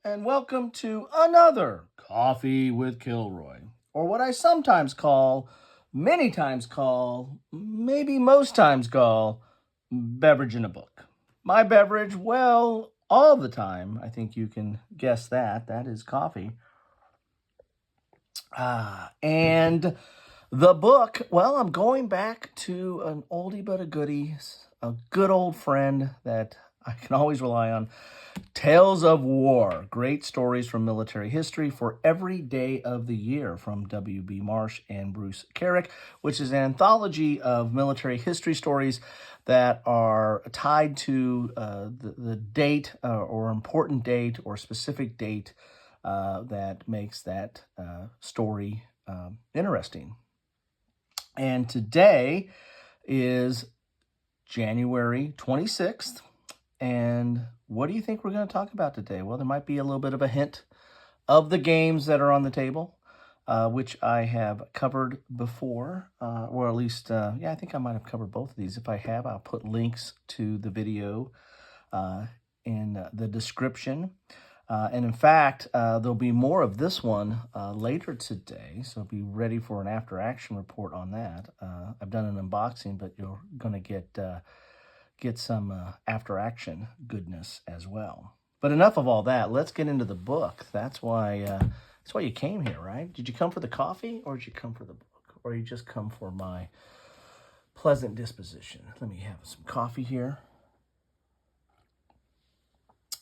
and welcome to another Coffee with Kilroy, or what I sometimes call, many times call, maybe most times call, beverage in a book. My beverage, well, all the time, I think you can guess that is coffee. And the book, well, I'm going back to an oldie but a goodie, a good old friend that I can always rely on. Tales of War, great stories from military history for every day of the year, from W.B. Marsh and Bruce Carrick, which is an anthology of military history stories that are tied to the date or important date or specific date that makes that story interesting. And today is January 26th. And what do you think we're going to talk about today? Well, there might be a little bit of a hint of the games that are on the table, which I have covered before, or at least, I think I might have covered both of these. If I have, I'll put links to the video in the description. And in fact, there'll be more of this one later today, so be ready for an after-action report on that. I've done an unboxing, but you're going to get some after-action goodness as well. But enough of all that. Let's get into the book. That's why you came here, right? Did you come for the coffee, or did you come for the book, or you just come for my pleasant disposition? Let me have some coffee here.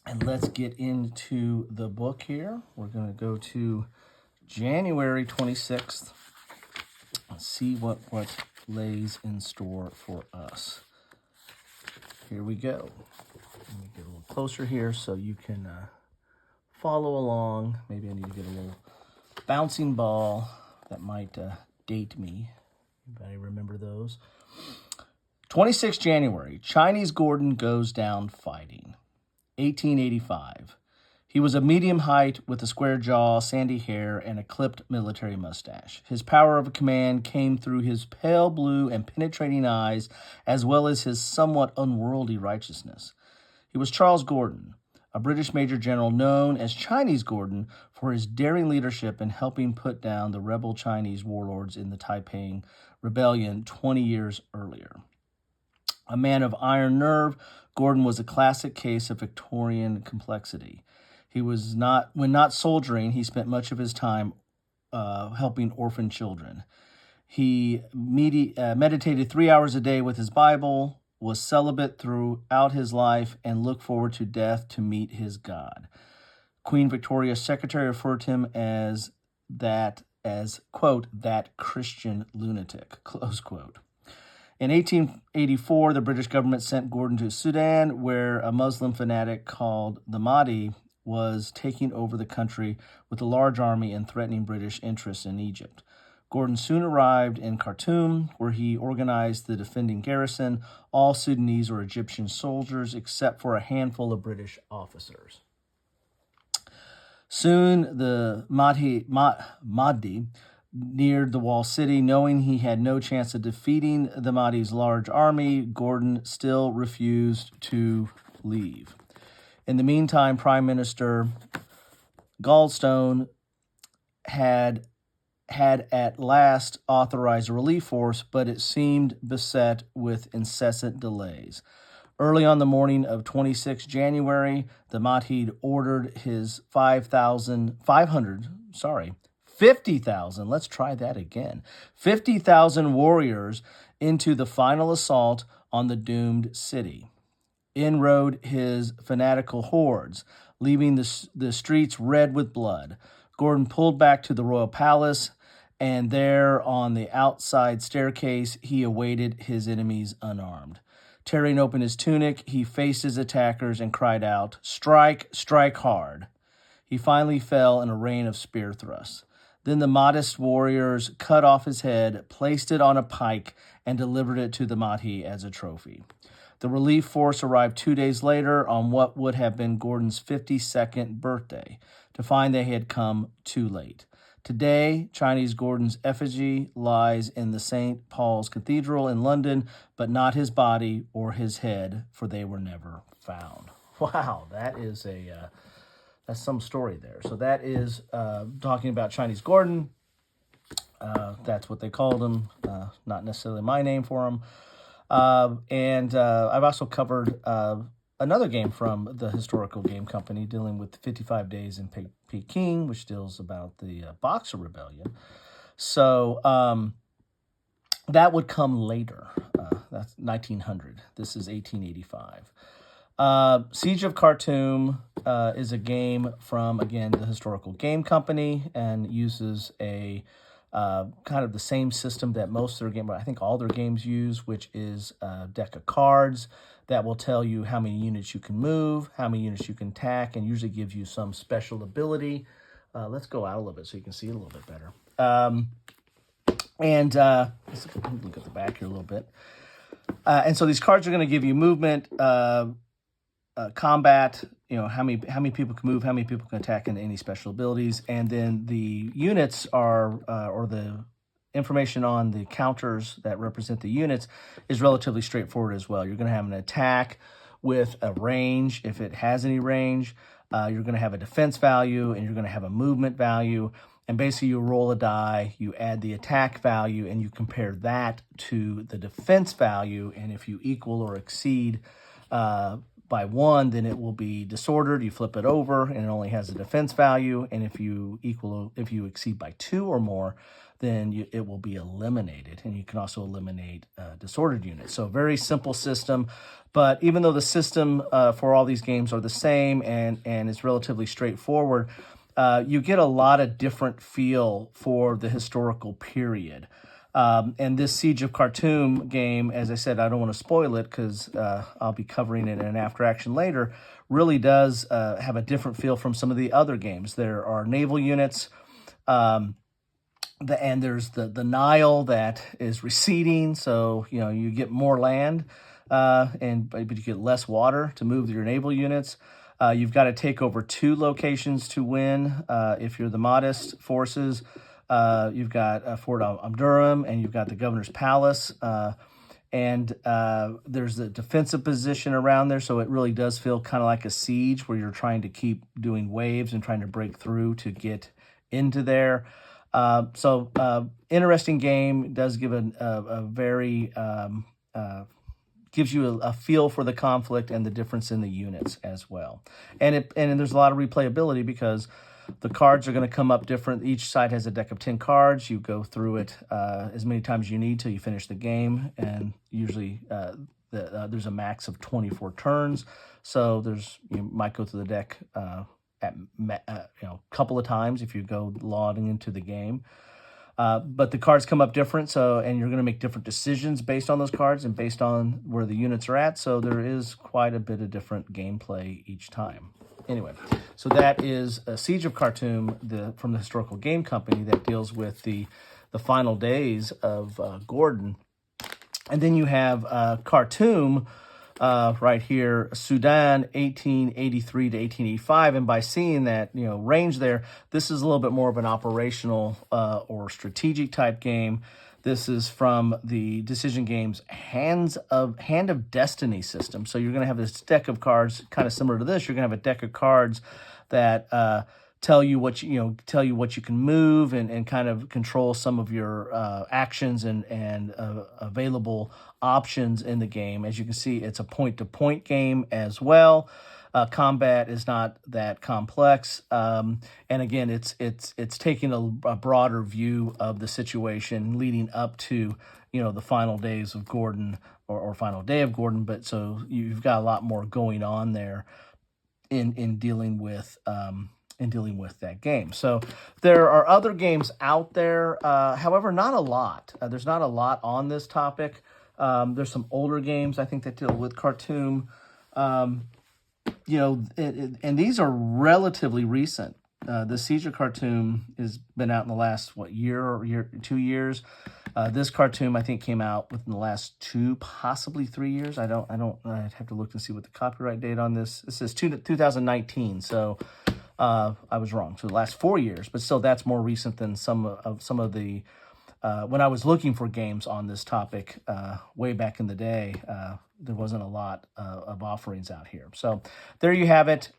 And let's get into the book here. We're going to go to January 26th and see what lays in store for us. Here we go. Let me get a little closer here so you can follow along. Maybe I need to get a little bouncing ball that might date me. Anybody remember those? 26 January, Chinese Gordon goes down fighting. 1885. He was a medium height with a square jaw, sandy hair, and a clipped military mustache. His power of command came through his pale blue and penetrating eyes, as well as his somewhat unworldly righteousness. He was Charles Gordon, a British major general known as Chinese Gordon for his daring leadership in helping put down the rebel Chinese warlords in the Taiping Rebellion 20 years earlier. A man of iron nerve, Gordon was a classic case of Victorian complexity. When not soldiering, he spent much of his time helping orphan children. He meditated 3 hours a day with his Bible, was celibate throughout his life, and looked forward to death to meet his God. Queen Victoria's secretary referred to him as, quote, that Christian lunatic, close quote. In 1884, the British government sent Gordon to Sudan, where a Muslim fanatic called the Mahdi was taking over the country with a large army and threatening British interests in Egypt. Gordon soon arrived in Khartoum, where he organized the defending garrison, all Sudanese or Egyptian soldiers, except for a handful of British officers. Soon, the Mahdi neared the walled city. Knowing he had no chance of defeating the Mahdi's large army, Gordon still refused to leave. In the meantime, Prime Minister Gladstone had at last authorized a relief force, but it seemed beset with incessant delays. Early on the morning of 26 January, the Mahdi ordered his 50,000, let's try that again, 50,000 warriors into the final assault on the doomed city. In rode his fanatical hordes, leaving the streets red with blood. Gordon pulled back to the royal palace, and there on the outside staircase he awaited his enemies unarmed. Tearing open his tunic, he faced his attackers and cried out, "Strike, strike hard." He finally fell in a rain of spear thrusts. Then the modest warriors cut off his head, placed it on a pike, and delivered it to the Mahdi as a trophy. The relief force arrived 2 days later on what would have been Gordon's 52nd birthday, to find they had come too late. Today, Chinese Gordon's effigy lies in the St. Paul's Cathedral in London, but not his body or his head, for they were never found. Wow, that is some story there. So that is talking about Chinese Gordon. That's what they called him, not necessarily my name for him. And I've also covered another game from the Historical Game Company dealing with 55 Days in Peking, which deals about the Boxer Rebellion. So that would come later. That's 1900. This is 1885. Siege of Khartoum is a game from, again, the Historical Game Company, and uses a kind of the same system that most of their games, I think all their games use, which is a deck of cards that will tell you how many units you can move, how many units you can attack, and usually gives you some special ability. Let's go out a little bit so you can see it a little bit better. Let's look at the back here a little bit. And so these cards are going to give you movement, combat, how many people can move, how many people can attack, and any special abilities. And then the units are, or the information on the counters that represent the units is relatively straightforward as well. You're going to have an attack with a range, if it has any range. You're going to have a defense value, and you're going to have a movement value. And basically, you roll a die, you add the attack value, and you compare that to the defense value. And if you equal or exceed by 1, then it will be disordered. You flip it over, and it only has a defense value. And if you exceed by 2 or more, then it will be eliminated. And you can also eliminate disordered units. So very simple system. But even though the system for all these games are the same and it's relatively straightforward, you get a lot of different feel for the historical period. And this Siege of Khartoum game, as I said, I don't want to spoil it because I'll be covering it in an after action later, really does have a different feel from some of the other games. There are naval units, and there's the Nile that is receding, so you get more land, but you get less water to move your naval units. You've got to take over 2 locations to win. If you're the Mahdist forces, you've got Fort Omdurman, and you've got the Governor's Palace. And there's a defensive position around there, so it really does feel kind of like a siege where you're trying to keep doing waves and trying to break through to get into there. Interesting game. It does give a very... gives you a feel for the conflict and the difference in the units as well. And there's a lot of replayability because the cards are going to come up different. Each side has a deck of 10 cards. You go through it as many times as you need till you finish the game. And usually there's a max of 24 turns. So you might go through the deck a couple of times if you go logging into the game. But the cards come up different, and you're going to make different decisions based on those cards and based on where the units are at. So there is quite a bit of different gameplay each time. Anyway, so that is a Siege of Khartoum from the Historical Game Company that deals with the final days of Gordon. And then you have Khartoum right here, Sudan, 1883 to 1885. And by seeing that, range there, this is a little bit more of an operational or strategic type game. This is from the Decision Games Hand of Destiny system. So you're going to have this deck of cards, kind of similar to this. You're going to have a deck of cards that tell you what you can move and kind of control some of your actions and available options in the game. As you can see, it's a point-to-point game as well. Combat is not that complex, and again, it's taking a broader view of the situation leading up to the final days of Gordon or final day of Gordon. But so you've got a lot more going on there in dealing with that game. So there are other games out there, however, not a lot. There's not a lot on this topic. There's some older games I think that deal with Khartoum. And these are relatively recent. The Siege of Khartoum has been out in the last, 2 years. This Khartoum, I think, came out within the last 2, possibly 3 years. I'd have to look to see what the copyright date on this. It says 2019, so I was wrong. So the last 4 years, but still, that's more recent than some of the. When I was looking for games on this topic way back in the day, there wasn't a lot of offerings out here. So there you have it.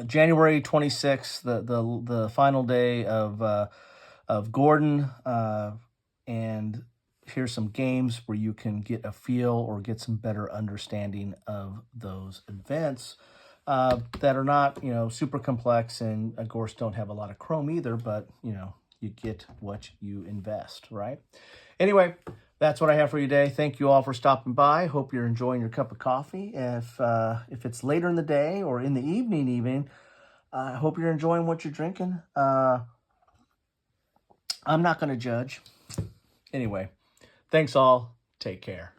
January 26th, the final day of Gordon, and here's some games where you can get a feel or get some better understanding of those events that are not, super complex, and of course don't have a lot of chrome either, but you get what you invest, right? Anyway, that's what I have for you today. Thank you all for stopping by. Hope you're enjoying your cup of coffee. If it's later in the day or in the evening even, I hope you're enjoying what you're drinking. I'm not going to judge. Anyway, thanks all. Take care.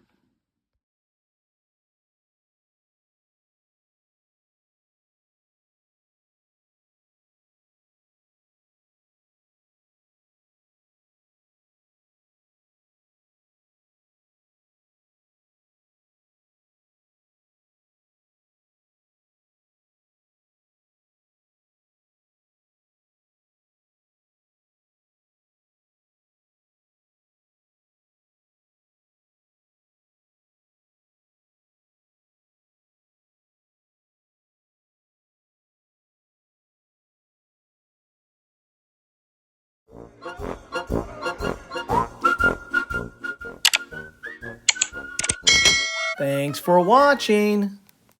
Thanks for watching.